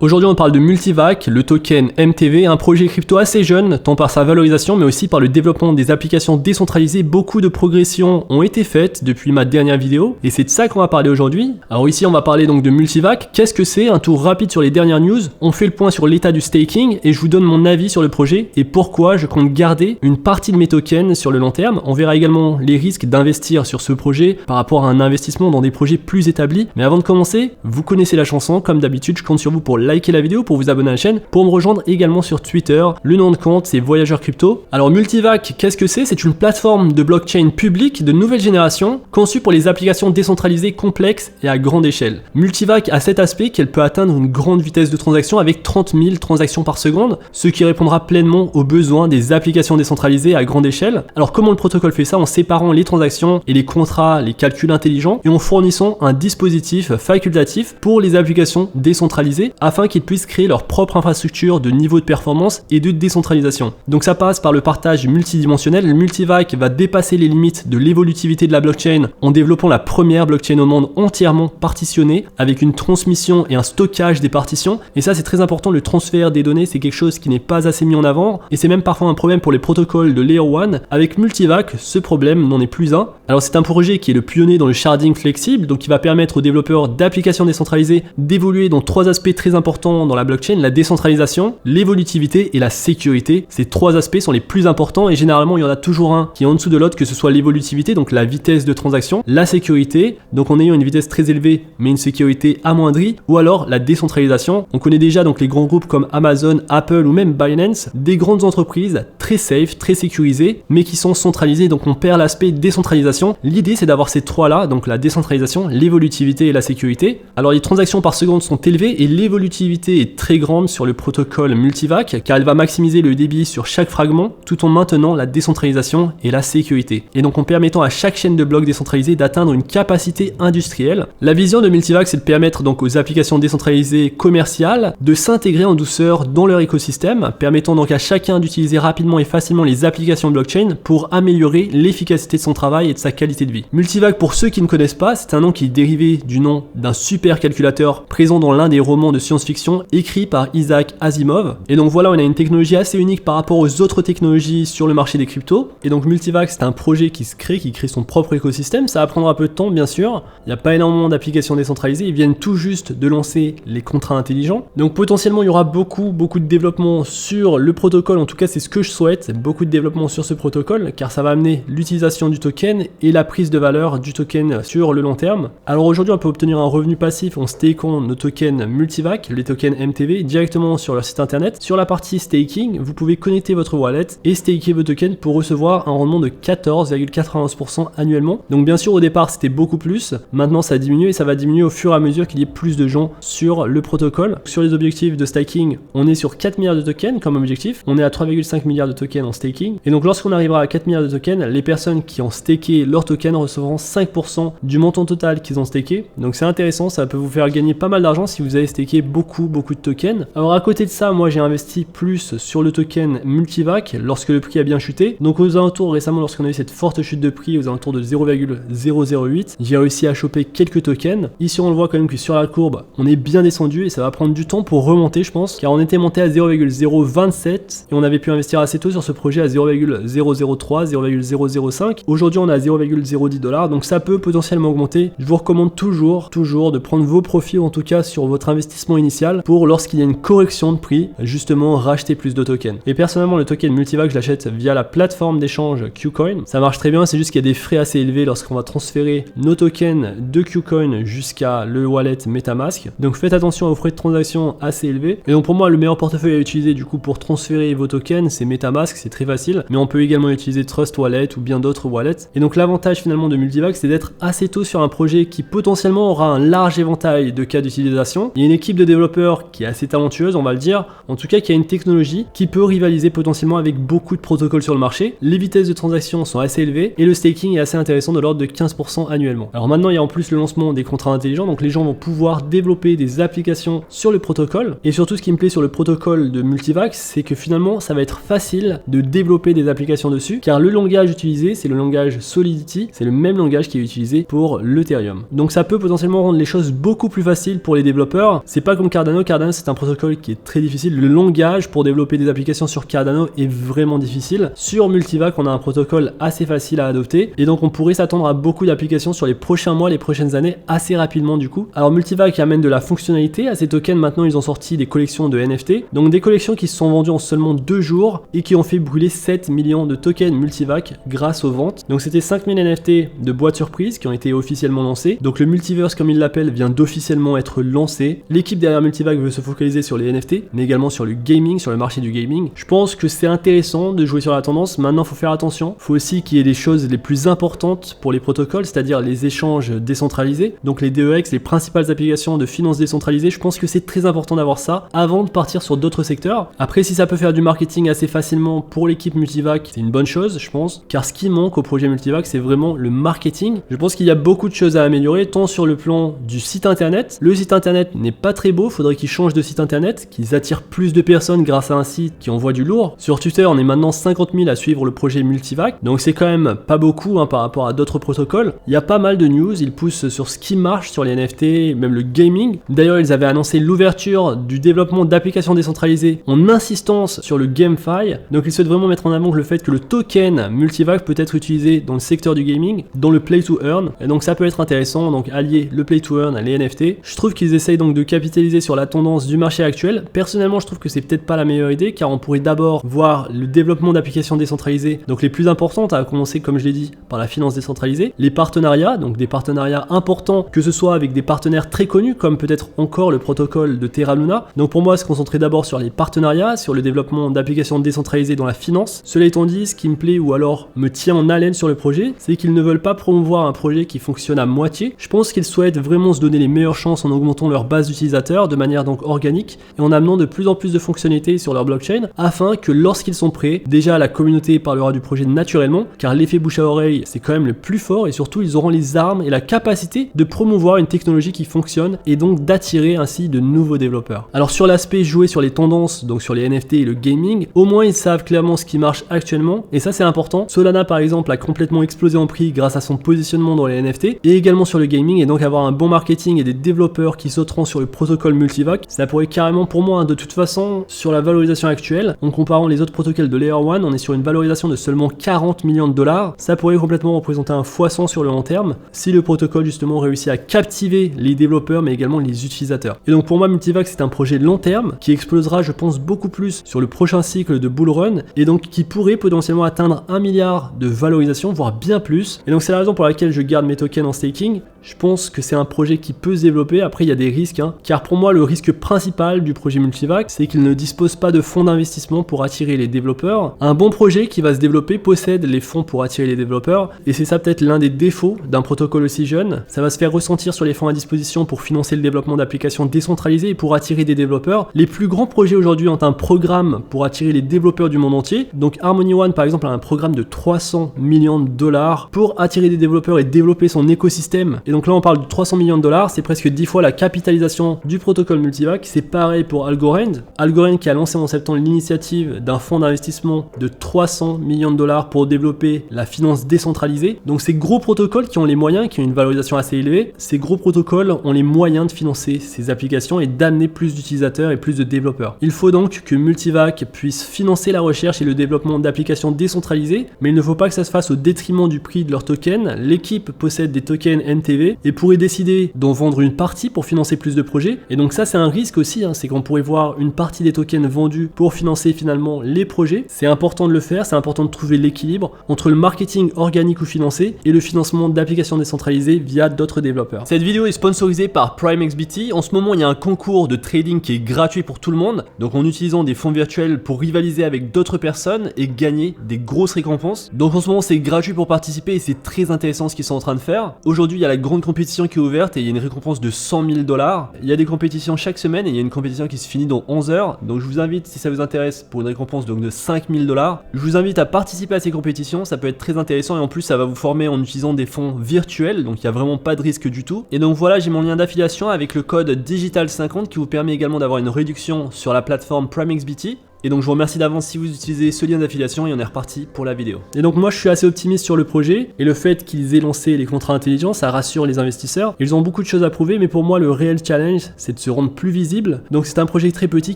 Aujourd'hui on parle de Multivac, le token MTV, un projet crypto assez jeune, tant par sa valorisation mais aussi par le développement des applications décentralisées. Beaucoup de progressions ont été faites depuis ma dernière vidéo et c'est de ça qu'on va parler aujourd'hui. Alors ici on va parler donc de Multivac. Qu'est-ce que c'est? Un tour rapide sur les dernières news, on fait le point sur l'état du staking et je vous donne mon avis sur le projet et pourquoi je compte garder une partie de mes tokens sur le long terme. On verra également les risques d'investir sur ce projet par rapport à un investissement dans des projets plus établis. Mais avant de commencer, vous connaissez la chanson, comme d'habitude je compte sur vous pour liker la vidéo, pour vous abonner à la chaîne, pour me rejoindre également sur Twitter. Le nom de compte c'est Voyageur Crypto. Alors Multivac, qu'est-ce que c'est? C'est une plateforme de blockchain publique de nouvelle génération conçue pour les applications décentralisées complexes et à grande échelle. Multivac a cet aspect qu'elle peut atteindre une grande vitesse de transaction avec 30 000 transactions par seconde, ce qui répondra pleinement aux besoins des applications décentralisées à grande échelle. Alors comment le protocole fait ça? En séparant les transactions et les contrats, les calculs intelligents et en fournissant un dispositif facultatif pour les applications décentralisées afin qu'ils puissent créer leur propre infrastructure de niveau de performance et de décentralisation. Donc ça passe par le partage multidimensionnel. Le Multivac va dépasser les limites de l'évolutivité de la blockchain en développant la première blockchain au monde entièrement partitionnée avec une transmission et un stockage des partitions. Et ça c'est très important, le transfert des données c'est quelque chose qui n'est pas assez mis en avant et c'est même parfois un problème pour les protocoles de Layer 1. Avec Multivac, ce problème n'en est plus un. Alors c'est un projet qui est le pionnier dans le sharding flexible, donc qui va permettre aux développeurs d'applications décentralisées d'évoluer dans trois aspects très importants dans la blockchain: la décentralisation, l'évolutivité et la sécurité. Ces trois aspects sont les plus importants et généralement il y en a toujours un qui est en dessous de l'autre, que ce soit l'évolutivité, donc la vitesse de transaction, la sécurité, donc en ayant une vitesse très élevée mais une sécurité amoindrie, ou alors la décentralisation. On connaît déjà donc les grands groupes comme Amazon, Apple ou même Binance, des grandes entreprises très safe, très sécurisées, mais qui sont centralisées, donc on perd l'aspect décentralisation. L'idée c'est d'avoir ces trois là, donc la décentralisation, l'évolutivité et la sécurité. Alors les transactions par seconde sont élevées et l'évolutivité est très grande sur le protocole Multivac car elle va maximiser le débit sur chaque fragment tout en maintenant la décentralisation et la sécurité, et donc en permettant à chaque chaîne de blocs décentralisée d'atteindre une capacité industrielle. La vision de Multivac c'est de permettre donc aux applications décentralisées commerciales de s'intégrer en douceur dans leur écosystème, permettant donc à chacun d'utiliser rapidement et facilement les applications blockchain pour améliorer l'efficacité de son travail et de sa qualité de vie. Multivac, pour ceux qui ne connaissent pas, c'est un nom qui est dérivé du nom d'un supercalculateur présent dans l'un des romans de science-fiction écrit par Isaac Asimov. Et donc voilà, on a une technologie assez unique par rapport aux autres technologies sur le marché des cryptos. Et donc Multivac c'est un projet qui crée son propre écosystème. Ça va prendre un peu de temps bien sûr, il n'y a pas énormément d'applications décentralisées, ils viennent tout juste de lancer les contrats intelligents. Donc potentiellement il y aura beaucoup de développement sur le protocole, en tout cas c'est ce que je souhaite, beaucoup de développement sur ce protocole car ça va amener l'utilisation du token et la prise de valeur du token sur le long terme. Alors aujourd'hui on peut obtenir un revenu passif en stakant nos tokens Multivac, les tokens MTV, directement sur leur site internet. Sur la partie staking, vous pouvez connecter votre wallet et staker vos tokens pour recevoir un rendement de 14,91% annuellement. Donc bien sûr au départ c'était beaucoup plus, maintenant ça diminue et ça va diminuer au fur et à mesure qu'il y ait plus de gens sur le protocole. Sur les objectifs de staking, on est sur 4 milliards de tokens comme objectif, on est à 3,5 milliards de tokens en staking, et donc lorsqu'on arrivera à 4 milliards de tokens, les personnes qui ont staké leurs tokens recevront 5% du montant total qu'ils ont staké. Donc c'est intéressant, ça peut vous faire gagner pas mal d'argent si vous avez staké beaucoup de tokens. Alors à côté de ça, moi j'ai investi plus sur le token Multivac lorsque le prix a bien chuté. Donc aux alentours, récemment lorsqu'on a eu cette forte chute de prix aux alentours de 0,008, j'ai réussi à choper quelques tokens. Ici on le voit quand même que sur la courbe on est bien descendu et ça va prendre du temps pour remonter je pense, car on était monté à 0,027 et on avait pu investir assez tôt sur ce projet à 0,003, 0,005. Aujourd'hui on est à 0,010 $, donc ça peut potentiellement augmenter. Je vous recommande toujours de prendre vos profits, en tout cas sur votre investissement initial, pour lorsqu'il y a une correction de prix, justement racheter plus de tokens. Et personnellement le token Multivac je l'achète via la plateforme d'échange KuCoin. Ça marche très bien, c'est juste qu'il y a des frais assez élevés lorsqu'on va transférer nos tokens de KuCoin jusqu'à le wallet MetaMask. Donc faites attention aux frais de transaction assez élevés. Et donc pour moi le meilleur portefeuille à utiliser du coup pour transférer vos tokens c'est MetaMask, c'est très facile, mais on peut également utiliser Trust Wallet ou bien d'autres wallets. Et donc l'avantage finalement de Multivac c'est d'être assez tôt sur un projet qui potentiellement aura un large éventail de cas d'utilisation. Il y a une équipe de développeurs qui est assez talentueuse, on va le dire, en tout cas qui a une technologie qui peut rivaliser potentiellement avec beaucoup de protocoles sur le marché. Les vitesses de transaction sont assez élevées et le staking est assez intéressant de l'ordre de 15% annuellement. Alors maintenant il y a en plus le lancement des contrats intelligents, donc les gens vont pouvoir développer des applications sur le protocole. Et surtout ce qui me plaît sur le protocole de Multivac c'est que finalement ça va être facile de développer des applications dessus, car le langage utilisé c'est le langage Solidity, c'est le même langage qui est utilisé pour l'Ethereum. Donc ça peut potentiellement rendre les choses beaucoup plus faciles pour les développeurs. C'est pas comme Cardano. Cardano, c'est un protocole qui est très difficile. Le langage pour développer des applications sur Cardano est vraiment difficile. Sur Multivac, on a un protocole assez facile à adopter et donc on pourrait s'attendre à beaucoup d'applications sur les prochains mois, les prochaines années, assez rapidement du coup. Alors Multivac amène de la fonctionnalité à ces tokens. Maintenant, ils ont sorti des collections de NFT, donc des collections qui se sont vendues en seulement 2 jours et qui ont fait brûler 7 millions de tokens Multivac grâce aux ventes. Donc c'était 5000 NFT de boîtes surprises qui ont été officiellement lancées. Donc le multiverse, comme ils l'appellent, vient d'officiellement être lancé. L'équipe derrière Multivac veut se focaliser sur les NFT, mais également sur le gaming, sur le marché du gaming. Je pense que c'est intéressant de jouer sur la tendance. Maintenant, il faut faire attention. Il faut aussi qu'il y ait des choses les plus importantes pour les protocoles, c'est-à-dire les échanges décentralisés. Donc les DEX, les principales applications de finance décentralisée, je pense que c'est très important d'avoir ça avant de partir sur d'autres secteurs. Après, si ça peut faire du marketing assez facilement pour l'équipe Multivac, c'est une bonne chose, je pense. Car ce qui manque au projet Multivac, c'est vraiment le marketing. Je pense qu'il y a beaucoup de choses à améliorer, tant sur le plan du site internet. Le site internet n'est pas très beau, faudrait qu'ils changent de site internet, qu'ils attirent plus de personnes grâce à un site qui envoie du lourd. Sur Twitter, on est maintenant 50 000 à suivre le projet Multivac, donc c'est quand même pas beaucoup par rapport à d'autres protocoles. Il y a pas mal de news, ils poussent sur ce qui marche sur les NFT, même le gaming. D'ailleurs, ils avaient annoncé l'ouverture du développement d'applications décentralisées en insistance sur le GameFi. Donc ils souhaitent vraiment mettre en avant le fait que le token Multivac peut être utilisé dans le secteur du gaming, dans le play to earn. Et donc ça peut être intéressant, donc allier le play to earn à les NFT. Je trouve qu'ils essayent donc de capitaliser sur la tendance du marché actuel. Personnellement, je trouve que c'est peut-être pas la meilleure idée, car on pourrait d'abord voir le développement d'applications décentralisées, donc les plus importantes, à commencer, comme je l'ai dit, par la finance décentralisée, les partenariats, donc des partenariats importants, que ce soit avec des partenaires très connus, comme peut-être encore le protocole de Terra Luna. Donc pour moi, se concentrer d'abord sur les partenariats, sur le développement d'applications décentralisées dans la finance. Cela étant dit, ce qui me plaît ou alors me tient en haleine sur le projet, c'est qu'ils ne veulent pas promouvoir un projet qui fonctionne à moitié. Je pense qu'ils souhaitent vraiment se donner les meilleures chances en augmentant leur base d'utilisateurs de manière donc organique et en amenant de plus en plus de fonctionnalités sur leur blockchain, afin que lorsqu'ils sont prêts, déjà la communauté parlera du projet naturellement, car l'effet bouche à oreille c'est quand même le plus fort, et surtout ils auront les armes et la capacité de promouvoir une technologie qui fonctionne et donc d'attirer ainsi de nouveaux développeurs. Alors sur l'aspect jouer sur les tendances, donc sur les NFT et le gaming, au moins ils savent clairement ce qui marche actuellement, et ça c'est important. Solana par exemple a complètement explosé en prix grâce à son positionnement dans les NFT et également sur le gaming, et donc avoir un bon marketing et des développeurs qui sauteront sur le protocole Multivac, ça pourrait carrément pour moi, de toute façon, sur la valorisation actuelle, en comparant les autres protocoles de Layer 1, on est sur une valorisation de seulement 40 millions de dollars, ça pourrait complètement représenter un x100 sur le long terme, si le protocole justement réussit à captiver les développeurs mais également les utilisateurs. Et donc pour moi Multivac c'est un projet long terme qui explosera je pense beaucoup plus sur le prochain cycle de bull run, et donc qui pourrait potentiellement atteindre 1 milliard de valorisation, voire bien plus. Et donc c'est la raison pour laquelle je garde mes tokens en staking. Je pense que c'est un projet qui peut se développer. Après il y a des risques, car pour moi le risque principal du projet Multivac c'est qu'il ne dispose pas de fonds d'investissement pour attirer les développeurs. Un bon projet qui va se développer possède les fonds pour attirer les développeurs, et c'est ça peut-être l'un des défauts d'un protocole aussi jeune. Ça va se faire ressentir sur les fonds à disposition pour financer le développement d'applications décentralisées et pour attirer des développeurs. Les plus grands projets aujourd'hui ont un programme pour attirer les développeurs du monde entier. Donc Harmony One par exemple a un programme de 300 millions de dollars pour attirer des développeurs et développer son écosystème. Et donc là on parle de 300 millions de dollars, c'est presque 10 fois la capitalisation du protocole Multivac. C'est pareil pour Algorand. Algorand qui a lancé en septembre l'initiative d'un fonds d'investissement de 300 millions de dollars pour développer la finance décentralisée. Donc ces gros protocoles qui ont les moyens, qui ont une valorisation assez élevée, ces gros protocoles ont les moyens de financer ces applications et d'amener plus d'utilisateurs et plus de développeurs. Il faut donc que Multivac puisse financer la recherche et le développement d'applications décentralisées, mais il ne faut pas que ça se fasse au détriment du prix de leurs tokens. L'équipe possède des tokens MTV et pourrait décider d'en vendre une partie pour financer plus de projets. Et donc ça c'est un risque aussi, c'est qu'on pourrait voir une partie des tokens vendus pour financer finalement les projets. C'est important de le faire, c'est important de trouver l'équilibre entre le marketing organique ou financé et le financement d'applications décentralisées via d'autres développeurs. Cette vidéo est sponsorisée par PrimeXBT. En ce moment, il y a un concours de trading qui est gratuit pour tout le monde. Donc en utilisant des fonds virtuels pour rivaliser avec d'autres personnes et gagner des grosses récompenses. Donc en ce moment, c'est gratuit pour participer et c'est très intéressant ce qu'ils sont en train de faire. Aujourd'hui, il y a la grande compétition qui est ouverte et il y a une récompense de 100 000 $. Il y a des compétitions chaque semaine et il y a une compétition qui se finit dans 11 heures. Donc je vous invite, si ça vous intéresse, pour une récompense donc de 5 000 $, je vous invite à participer à ces compétitions. Ça peut être très intéressant et en plus ça va vous former en utilisant des fonds virtuels, donc il n'y a vraiment pas de risque du tout. Et donc voilà, j'ai mon lien d'affiliation avec le code digital50 qui vous permet également d'avoir une réduction sur la plateforme PrimeXBT. Et donc je vous remercie d'avance si vous utilisez ce lien d'affiliation et on est reparti pour la vidéo. Et donc moi je suis assez optimiste sur le projet et le fait qu'ils aient lancé les contrats intelligents, ça rassure les investisseurs. Ils ont beaucoup de choses à prouver, mais pour moi le réel challenge c'est de se rendre plus visible. Donc c'est un projet très petit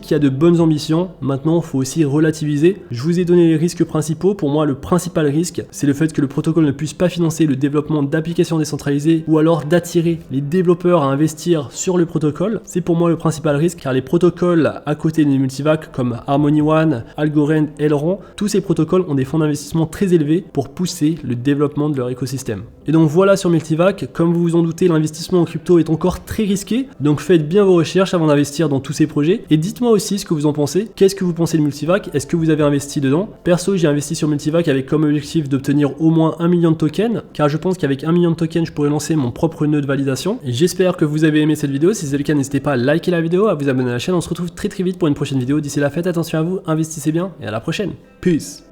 qui a de bonnes ambitions. Maintenant il faut aussi relativiser. Je vous ai donné les risques principaux. Pour moi le principal risque c'est le fait que le protocole ne puisse pas financer le développement d'applications décentralisées ou alors d'attirer les développeurs à investir sur le protocole. C'est pour moi le principal risque car les protocoles à côté des multivacs comme Harmony One, Algorand, Elrond, tous ces protocoles ont des fonds d'investissement très élevés pour pousser le développement de leur écosystème. Et donc voilà sur Multivac, comme vous vous en doutez, l'investissement en crypto est encore très risqué, donc faites bien vos recherches avant d'investir dans tous ces projets et dites-moi aussi ce que vous en pensez. Qu'est-ce que vous pensez de Multivac? Est-ce que vous avez investi dedans? Perso, j'ai investi sur Multivac avec comme objectif d'obtenir au moins 1 million de tokens, car je pense qu'avec 1 million de tokens, je pourrais lancer mon propre nœud de validation. Et j'espère que vous avez aimé cette vidéo. Si c'est le cas, n'hésitez pas à liker la vidéo, à vous abonner à la chaîne. On se retrouve très vite pour une prochaine vidéo. D'ici là, faites attention à vous, investissez bien et à la prochaine. Peace.